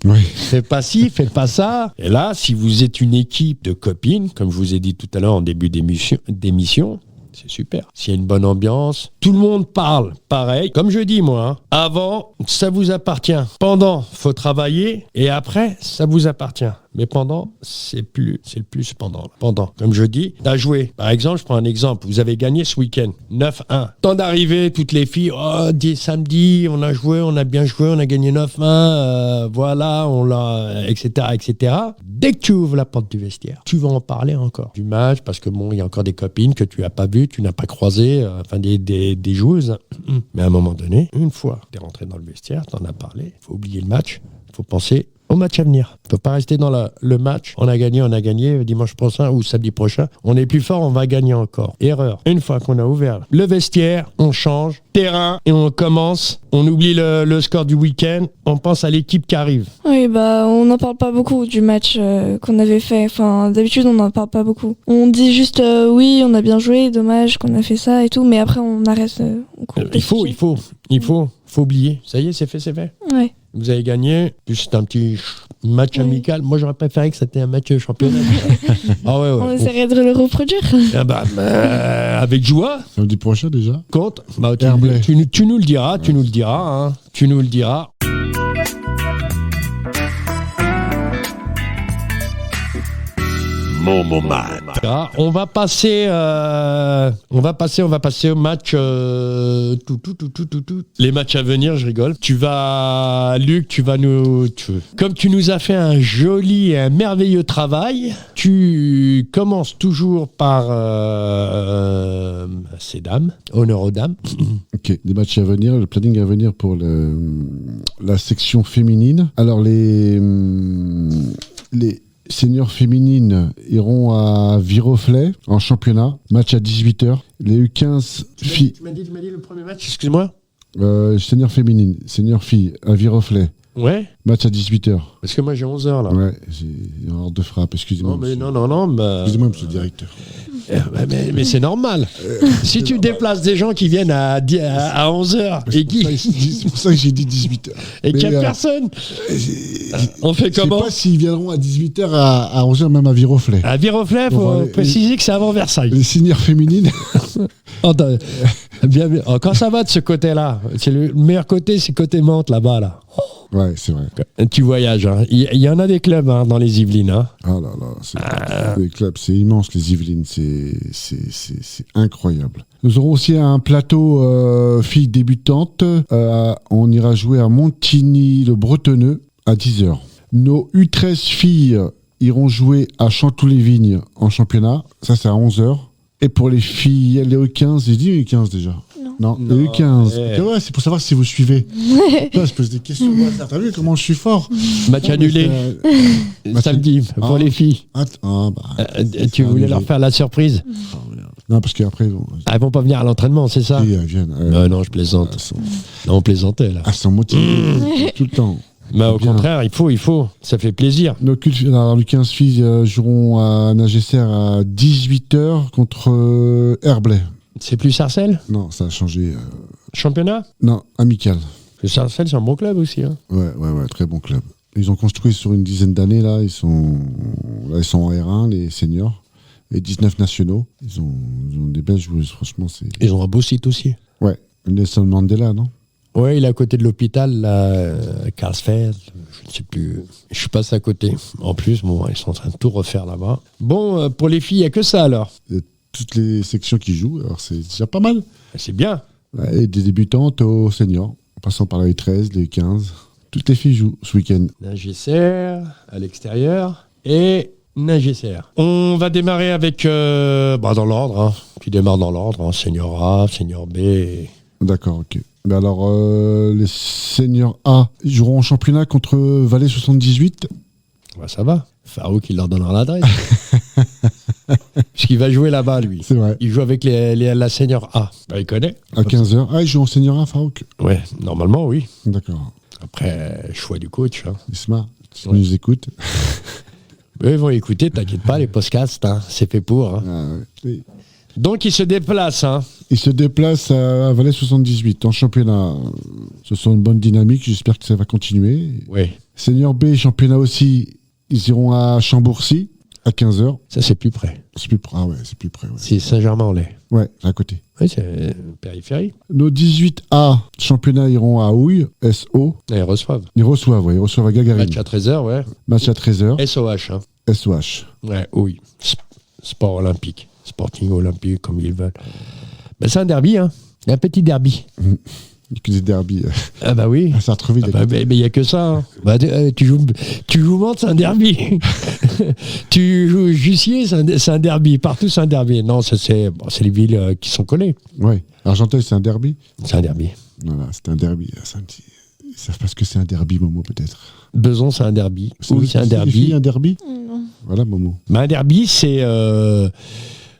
Oui. Fais pas ci, fais pas ça. Et là, si vous êtes une équipe de copines, comme je vous ai dit tout à l'heure en début d'émission, c'est super. S'il y a une bonne ambiance, tout le monde parle pareil. Comme je dis moi, hein, avant, ça vous appartient. Pendant, faut travailler. Et après, ça vous appartient. Mais pendant, c'est le plus pendant. Pendant, comme je dis, t'as joué. Par exemple, je prends un exemple. Vous avez gagné ce week-end, 9-1. Temps d'arriver, toutes les filles, samedi, on a joué, on a bien joué, on a gagné 9-1, voilà, on l'a, etc., etc. Dès que tu ouvres la porte du vestiaire, tu vas en parler encore du match, parce que bon, il y a encore des copines que tu n'as pas vues, tu n'as pas croisées, des joueuses. Mais à un moment donné, une fois que tu es rentré dans le vestiaire, tu en as parlé, il faut oublier le match, il faut penser au match à venir. Il ne faut pas rester dans le match. On a gagné dimanche prochain ou samedi prochain. On est plus fort, on va gagner encore. Erreur. Une fois qu'on a ouvert le vestiaire, on change terrain et on commence. On oublie le score du week-end. On pense à l'équipe qui arrive. Oui, on n'en parle pas beaucoup du match qu'on avait fait. Enfin, d'habitude, on n'en parle pas beaucoup. On dit juste oui, on a bien joué, dommage qu'on a fait ça et tout, mais après, on arrête. Il faut oublier. Ça y est, c'est fait. Ouais. Vous avez gagné, puis c'est un petit match amical. Moi, j'aurais préféré que c'était un match championnat. Ouais. On essaierait de le reproduire. Avec joie. Samedi prochain déjà. Compte. Tu nous le diras, Tu nous le diras. Momoman. On va passer au match. Les matchs à venir, je rigole. Luc, comme tu nous as fait un joli et un merveilleux travail, tu commences toujours par ces dames, honneur aux dames. Ok, des matchs à venir, le planning à venir pour la section féminine. Alors les seniors féminines iront à Viroflay en championnat, match à 18h. Les U15 filles. Tu m'as dit le premier match, excuse-moi. Senior féminine, senior filles à Viroflay. Ouais. Match à 18h. Parce que moi j'ai 11h là. Ouais, j'ai une heure de frappe, excusez-moi. Non. Excusez-moi, monsieur le directeur. Mais c'est normal. Si tu déplaces des gens qui viennent à 11h C'est pour ça que j'ai dit 18h. Et qu'il n'y a personne, on fait comment? Je ne sais pas s'ils viendront à 18h à 11h, même à Viroflay. À Viroflay, il faut préciser que c'est avant Versailles. Les seniors féminines. Bien. Quand ça va de ce côté-là, c'est le meilleur côté, c'est côté Mantes là-bas. Là. Ouais, c'est vrai. Tu voyages. Hein. Il y en a des clubs dans les Yvelines. Hein. Ah là là, les clubs, c'est immense les Yvelines, c'est incroyable. Nous aurons aussi un plateau filles débutantes. On ira jouer à Montigny-le-Bretonneux à 10h. Nos U13 filles iront jouer à Chanteloup-les-Vignes en championnat. Ça, c'est à 11h. Et pour les filles, les U15, j'ai dit U15 déjà. Non, les U15. Ouais, c'est pour savoir si vous suivez. Je pose des questions. T'as vu comment je suis fort? Match annulé. Samedi, pour les filles. Tu voulais leur faire la surprise? Non, parce qu'après... Elles vont pas venir à l'entraînement, c'est ça? Oui, elles viennent. Non, je plaisante. Non, on plaisantait, là. Elles sont motivées tout le temps. Mais au contraire, il faut. Ça fait plaisir. Les 15 filles joueront à Nagesser à 18h contre Herblay. C'est plus Sarcelles? Non, ça a changé. Championnat? Non, amical. Sarcelles, c'est un bon club aussi. Hein. Ouais, très bon club. Ils ont construit sur une dizaine d'années, là. Ils sont en R1, les seniors. Et 19 nationaux. Ils ont des belles joueuses, franchement. Ils ont un beau site aussi. Ouais, Nelson Mandela, non? Ouais, il est à côté de l'hôpital, là, Carlsfeld, je ne sais plus. Je passe à côté. En plus, ils sont en train de tout refaire là-bas. Bon, pour les filles, il n'y a que ça alors. Toutes les sections qui jouent, alors c'est déjà pas mal. C'est bien. Ouais, et des débutantes aux seniors, en passant par les 13, les 15. Toutes les filles jouent ce week-end. Nagesser à l'extérieur et Nagesser. On va démarrer avec, dans l'ordre. Hein. Tu démarres dans l'ordre, hein. Senior A, Senior B. D'accord, ok. Ben alors, les seniors A joueront en championnat contre Valais 78. Ouais, ça va. Farouk, il leur donnera l'adresse. Puisqu'il va jouer là-bas, lui. C'est vrai. Il joue avec la senior A. Il connaît. À 15h. Ah, il joue en senior A, Farouk? Ouais, normalement, oui. D'accord. Après, choix du coach. Hein. Isma, si tu nous écoutes. Eux, ils vont écouter, t'inquiète pas, les podcasts, hein, c'est fait pour. Hein. Oui. Donc, il se déplace. Hein. Il se déplace à Valais 78 en championnat. Ce sont une bonne dynamique, j'espère que ça va continuer. Oui. Senior B, championnat aussi, ils iront à Chambourcy à 15h. Ça, c'est plus près. C'est plus près, c'est plus près. Ouais. C'est Saint-Germain-en-Laye. Ouais, c'est à côté. Oui, c'est périphérie. Nos 18A, championnat, iront à Houille, SO. Et ils reçoivent. Ils reçoivent à Gagarine. Match à 13h, ouais. Match à 13h. SOH. Hein. SOH. Ouais, oui. Sport olympique. Sporting olympique, comme ils veulent. Ben, c'est un derby, hein. Un petit derby. Il y a que des derbies. Ah bah oui. Ça a retrouvé mais il n'y a que ça. Hein. Bah, tu joues Mantes, c'est un derby. Tu joues Jussier, c'est un derby. Partout, c'est un derby. Non, c'est les villes qui sont collées. Ouais. Argenteuil, c'est un derby. C'est un derby. Voilà, c'est un derby. Ils savent pas ce que c'est un derby, Momo, peut-être. Besançon, c'est un derby. Oui, c'est un derby. Un derby. Non. Voilà, Momo. Mais un derby, c'est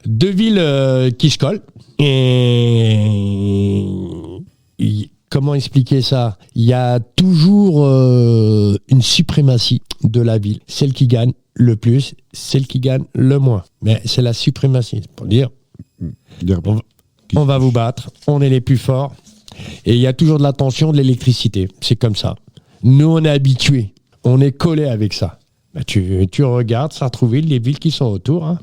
deux villes qui se collent. Et comment expliquer ça? Il y a toujours une suprématie de la ville. Celle qui gagne le plus, celle qui gagne le moins. Mais c'est la suprématie. Pour dire, on va vous battre, on est les plus forts. Et il y a toujours de la tension, de l'électricité. C'est comme ça. Nous, on est habitués. On est collés avec ça. Bah, tu regardes Sartrouville, les villes qui sont autour. Hein.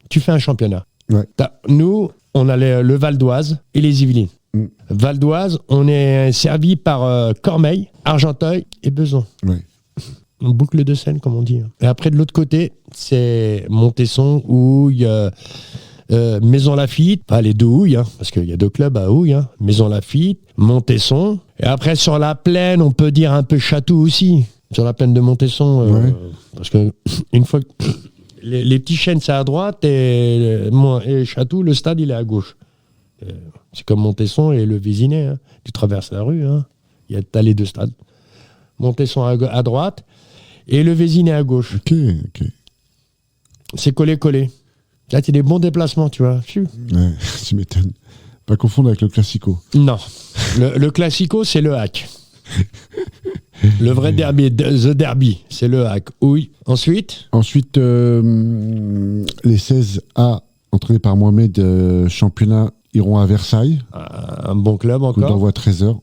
Tu fais un championnat. Ouais. Nous, on a le Val d'Oise et les Yvelines. Val d'Oise, on est servi par Cormeilles, Argenteuil et Besançon. Ouais. Une boucle de Seine, comme on dit. Et après, de l'autre côté, c'est Montesson, Houille, Maison Lafitte, pas les deux Houilles, parce qu'il y a 2 clubs à Houille, Maison Lafitte, Montesson. Et après, sur la plaine, on peut dire un peu Chatou aussi. Sur la plaine de Montesson, parce que une fois que les petits chênes, c'est à droite, et Chatou, le stade, il est à gauche. C'est comme Montesson et le Vésinet. Tu traverses la rue, t'as les 2 stades. Montesson à droite et le Vésinet à gauche. Ok. C'est collé. Là, tu as des bons déplacements, tu vois. Ouais, tu m'étonnes. Pas confondre avec le Classico. Non. Le Classico, c'est le hack. Le vrai derby, the derby, c'est le hack. Oui. Ensuite, les 16A, entraînés par Mohamed, championnat, iront à Versailles. Un bon club encore. Coup d'envoi 13h.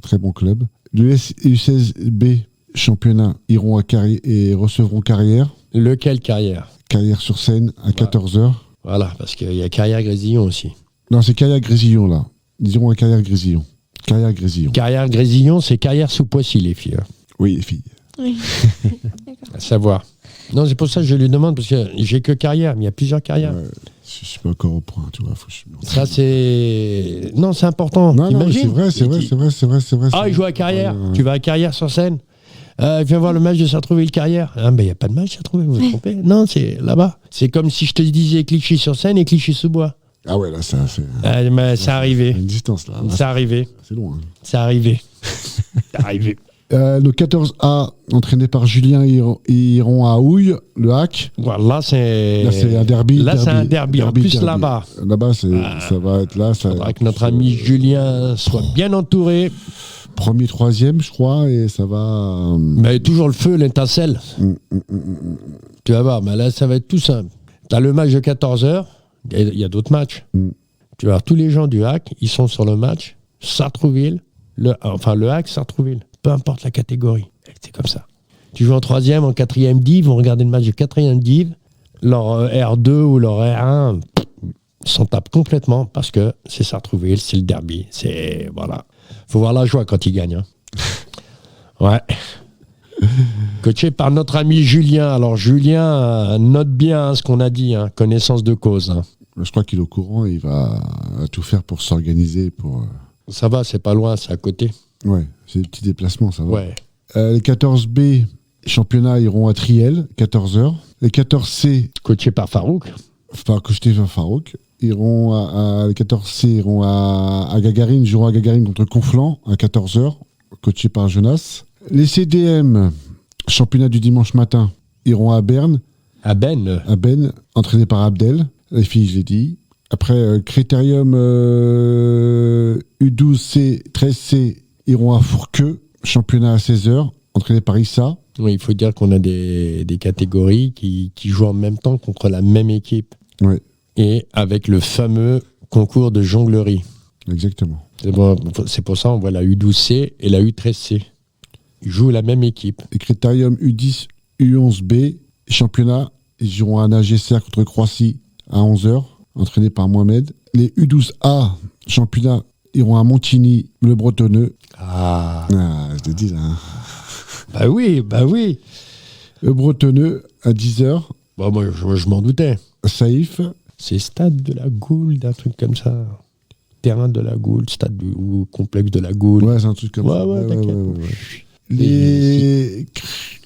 Très bon club. Le U16B, championnat, iront à Carrière et recevront Carrière. Lequel Carrière? Carrière-sur-Seine à 14h. Voilà, parce qu'il y a Carrière-Grésillon aussi. Non, c'est Carrière-Grésillon, là. Ils iront à Carrière-Grésillon. Carrière-Grésillon, c'est Carrière sous Poissy, les filles. Oui, les filles. Oui. À savoir. Non, c'est pour ça que je lui demande, parce que j'ai que Carrière, mais il y a plusieurs Carrières. Ouais, je suis pas encore au point, tu vois. Ça, c'est... Non, c'est important. Non, c'est vrai. Ah, il joue à Carrière. Tu vas à Carrière-sur-Seine. Viens voir le match de Sartrouville-Carrière. Ah, ben il n'y a pas de match Sartrouville, vous vous trompez. Non, c'est là-bas. C'est comme si je te disais Clichy-sur-Seine et Clichy-sous-Bois. Ah ouais, là, ça fait... mais c'est arrivé. Une distance, là. C'est arrivé. C'est loin. C'est arrivé. C'est arrivé. Le 14A, entraîné par Julien, iront à Houille, le hack. Voilà, c'est un derby. Là, c'est un derby. En plus, là-bas. Là-bas, ça va être là. Il faudra que notre ami Julien soit bien entouré. Premier, 3e, je crois, et ça va... Mais toujours le feu, l'étincelle. Tu vas voir, mais là, ça va être tout simple. Tu as le match de 14h, il y a d'autres matchs. Tu vas voir, tous les gens du hack, ils sont sur le match Sartrouville, le hack Sartrouville, peu importe la catégorie. C'est comme ça. Tu joues en 3e, en 4e div, ils vont regarder le match de 4e div, leur R2 ou leur R1 s'en tapent complètement parce que c'est Sartrouville, c'est le derby. C'est... Voilà. Faut voir la joie quand ils gagnent. Ouais. Coaché par notre ami Julien. Alors Julien, note bien ce qu'on a dit, connaissance de cause. Je crois qu'il est au courant, il va tout faire pour s'organiser. Ça va, c'est pas loin, c'est à côté. Ouais, c'est des petits déplacements, ça va. Ouais. Les 14B, championnat, iront à Triel, 14h. Les 14C, coaché par Farouk. Coaché par Farouk. Iront les 14C iront à Gagarine, joueront à Gagarine contre Conflans à 14h, coaché par Jonas. Les CDM, championnat du dimanche matin, iront à Berne. À Ben, entraîné par Abdel. Les filles, je l'ai dit. Après, Critérium U12C, 13C, iront à Fourqueux, championnat à 16h, entraîné par Issa. Oui, il faut dire qu'on a des catégories qui jouent en même temps contre la même équipe. Oui. Et avec le fameux concours de jonglerie. Exactement. C'est pour ça qu'on voit la U12C et la U13C. Ils jouent la même équipe. Les Critérium U10, U11B, championnat, ils joueront à Nagesser contre Croissy à 11h, entraîné par Mohamed. Les U12A, championnat, iront à Montigny, le Bretonneux. Je te dis là. Bah oui. Le Bretonneux à 10h. Bon, moi, je m'en doutais. Saïf. C'est stade de la Gould, un truc comme ça. Terrain de la Gould, ou complexe de la Gould. Ouais, c'est un truc comme ça. Ouais, t'inquiète. Les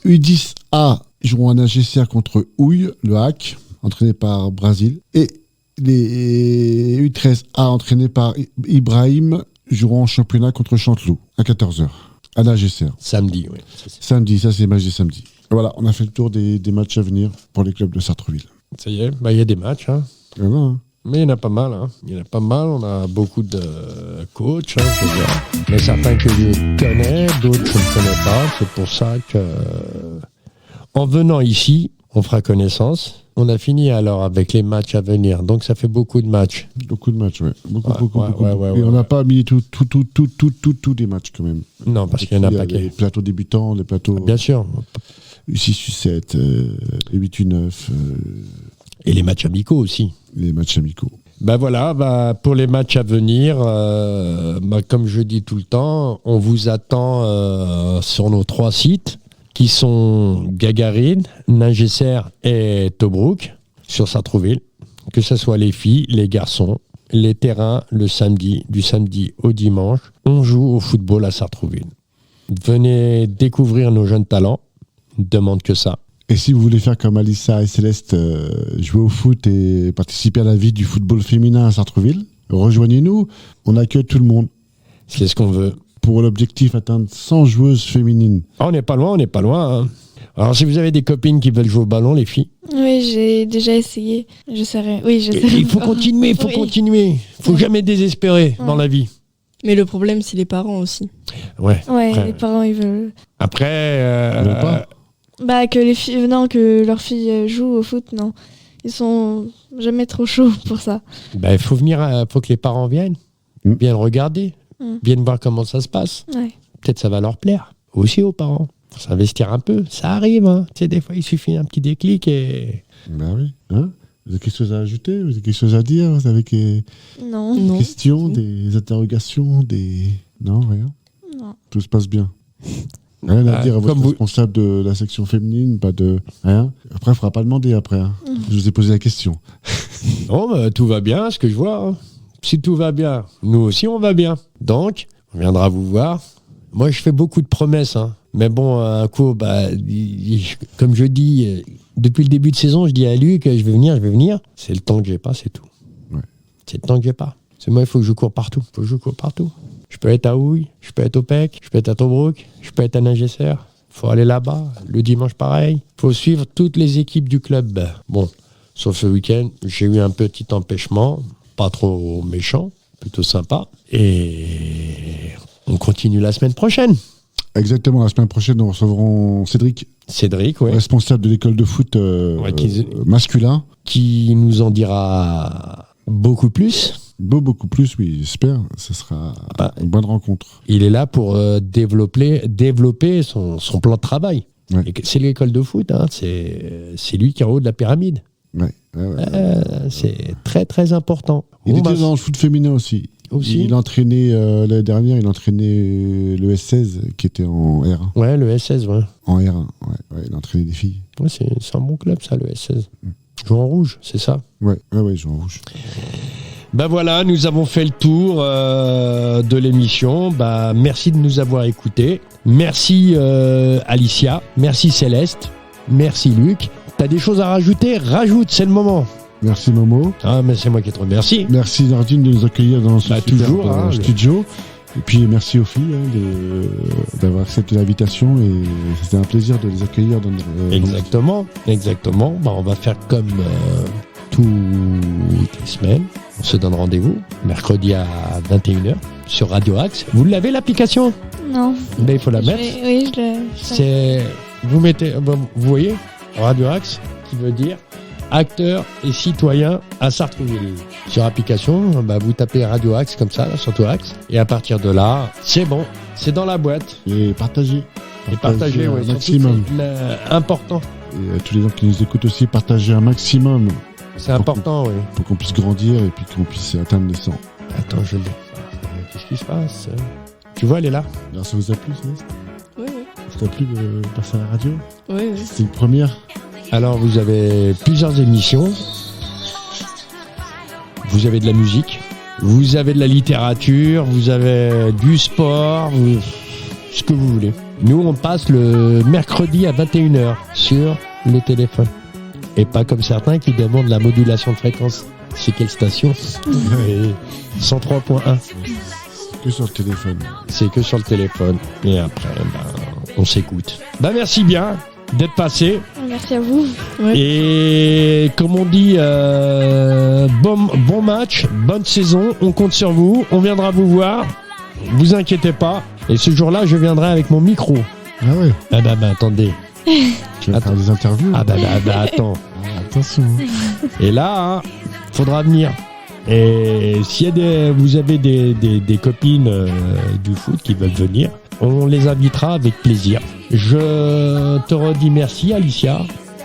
U10A joueront à Nagesser contre Houille, le hack, entraîné par Brasil. Et les U13A, entraînés par Ibrahim, joueront en championnat contre Chanteloup à 14h, à Nagesser. Samedi, oui. Samedi, ça c'est le match de samedi. Voilà, on a fait le tour des matchs à venir pour les clubs de Sartrouville. Ça y est, il y a des matchs. Mais il y en a pas mal. On a beaucoup de coachs. Il y en a certains que je connais, d'autres que je ne connais pas. C'est pour ça que, en venant ici, on fera connaissance. On a fini alors avec les matchs à venir. Donc ça fait beaucoup de matchs. Beaucoup de matchs, ouais. Beaucoup. Et on n'a pas mis tous les matchs quand même. Non, parce qu'il y en a pas Les plateaux débutants, les plateaux... Bien sûr. U6, U7, U8, U9... Et les matchs amicaux aussi. Les matchs amicaux. Pour les matchs à venir, comme je dis tout le temps, on vous attend sur nos 3 sites. qui sont Gagarine, Ningesser et Tobruk sur Sartrouville. Que ce soit les filles, les garçons, les terrains le samedi, du samedi au dimanche, on joue au football à Sartrouville. Venez découvrir nos jeunes talents, ne demande que ça. Et si vous voulez faire comme Alissa et Céleste, jouer au foot et participer à la vie du football féminin à Sartrouville, rejoignez-nous, on accueille tout le monde. C'est ce qu'on veut. Pour l'objectif, atteindre 100 joueuses féminines. On n'est pas loin, hein. Alors si vous avez des copines qui veulent jouer au ballon, les filles. Oui, j'ai déjà essayé. J'essaierai. Il faut continuer, il faut continuer. Il faut jamais désespérer dans la vie. Mais le problème, c'est les parents aussi. Ouais, les parents, ils veulent. Après... que les filles, non, que leurs filles jouent au foot, non. Ils sont jamais trop chauds pour ça. Il faut que les parents viennent regarder, viennent voir comment ça se passe. Ouais. Peut-être ça va leur plaire. Aussi aux parents. Faut s'investir un peu. Ça arrive, hein. Tu sais, des fois, il suffit d'un petit déclic et... Ben oui. Hein, vous avez quelque chose à ajouter? Vous avez quelque chose à dire? Vous avez des questions, des interrogations, Non, rien? Non. Tout se passe bien. Rien à dire à votre responsable de la section féminine, pas de rien. Après, il ne faudra pas demander après. Hein. Je vous ai posé la question. Non, tout va bien, ce que je vois. Hein. Si tout va bien, nous aussi, on va bien. Donc, on viendra vous voir. Moi, je fais beaucoup de promesses. Hein. Mais bon, un coup, comme je dis, depuis le début de saison, je dis à Luc que je vais venir. C'est le temps que j'ai pas, c'est tout. Ouais. C'est le temps que j'ai pas. C'est moi, il faut que je cours partout. Je peux être à Houille, je peux être au PEC, je peux être à Tobruk, je peux être à Ningesser. Faut aller là-bas. Le dimanche, pareil. Faut suivre toutes les équipes du club. Bon, sauf ce week-end, j'ai eu un petit empêchement. Pas trop méchant, plutôt sympa. Et on continue la semaine prochaine. Exactement, la semaine prochaine, nous recevrons Cédric, responsable de l'école de foot masculin. Qui nous en dira beaucoup plus. Beaucoup plus, oui, j'espère. Ce sera une bonne rencontre. Il est là pour développer son plan de travail. Ouais. C'est l'école de foot, hein, c'est lui qui est en haut de la pyramide. Ouais. C'est très très important. Il était dans le foot féminin aussi. Il entraînait l'année dernière, il entraînait le S16 qui était en R1. Ouais, le S16, ouais. En R1, ouais, il entraînait des filles. Ouais, c'est un bon club ça, le S16. Joue en rouge, c'est ça? Ouais, joue en rouge. Voilà, nous avons fait le tour de l'émission. Merci de nous avoir écoutés. Merci Alicia, merci Céleste, merci Luc. T'as des choses à rajouter? Rajoute, c'est le moment. Merci Momo. Mais c'est moi qui te remercie. Merci Nardine de nous accueillir dans ce studio. Et puis merci aux filles d'avoir accepté l'invitation et c'était un plaisir de les accueillir dans Exactement. On va faire comme toutes les semaines. On se donne rendez-vous mercredi à 21h sur Radio Axe. Vous l'avez l'application? Non. Il faut la mettre. Oui, je l'ai. Vous mettez, vous voyez, Radio Axe, qui veut dire acteur et citoyen à Sartrouville. Sur application, vous tapez Radio Axe comme ça, surtout Axe. Et à partir de là, c'est bon, c'est dans la boîte. Et partagez. Partagez, oui. Maximum. C'est important. Et à tous les gens qui nous écoutent aussi, partagez un maximum. C'est important, oui. Pour qu'on puisse grandir et puis qu'on puisse atteindre les 100. Attends, je l'ai. Qu'est-ce qui se passe? Tu vois, elle est là. Alors, ça vous a plu, Céleste? Oui. Ça t'a plu de passer à la radio? Oui. C'était une première? Alors, vous avez plusieurs émissions. Vous avez de la musique. Vous avez de la littérature. Vous avez du sport. Ce que vous voulez. Nous, on passe le mercredi à 21h sur le téléphone. Et pas comme certains qui demandent la modulation de fréquence. C'est quelle station? 103.1. Que sur le téléphone. C'est que sur le téléphone. Et après, on s'écoute. Merci bien d'être passé. Merci à vous. Ouais. Et comme on dit, bon match, bonne saison. On compte sur vous. On viendra vous voir. Vous inquiétez pas. Et ce jour-là, je viendrai avec mon micro. Ah ouais. Attendez. Tu vas faire des interviews? Attends. Attention. Et là, faudra venir. Et si vous avez des copines du foot qui veulent venir, on les invitera avec plaisir. Je te redis merci, Alicia.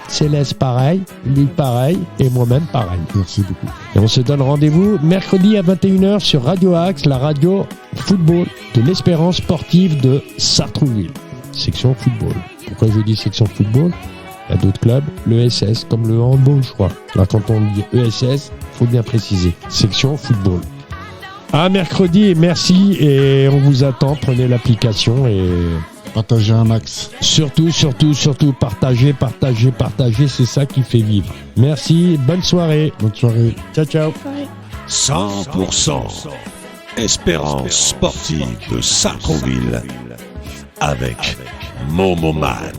Céleste, pareil. Luc, pareil. Et moi-même, pareil. Merci beaucoup. Et on se donne rendez-vous mercredi à 21h sur Radio Axe, la radio football de l'Espérance sportive de Sartrouville. Section football. Pourquoi je dis section football? Il y a d'autres clubs, l'ESS, comme le handball, je crois. Là, quand on dit ESS, faut bien préciser. Section football. À mercredi, merci, et on vous attend. Prenez l'application et partagez un max. Surtout, partagez, c'est ça qui fait vivre. Merci, bonne soirée. Bonne soirée. Ciao, ciao. 100% Espérance sportive de Sartrouville avec Momomad.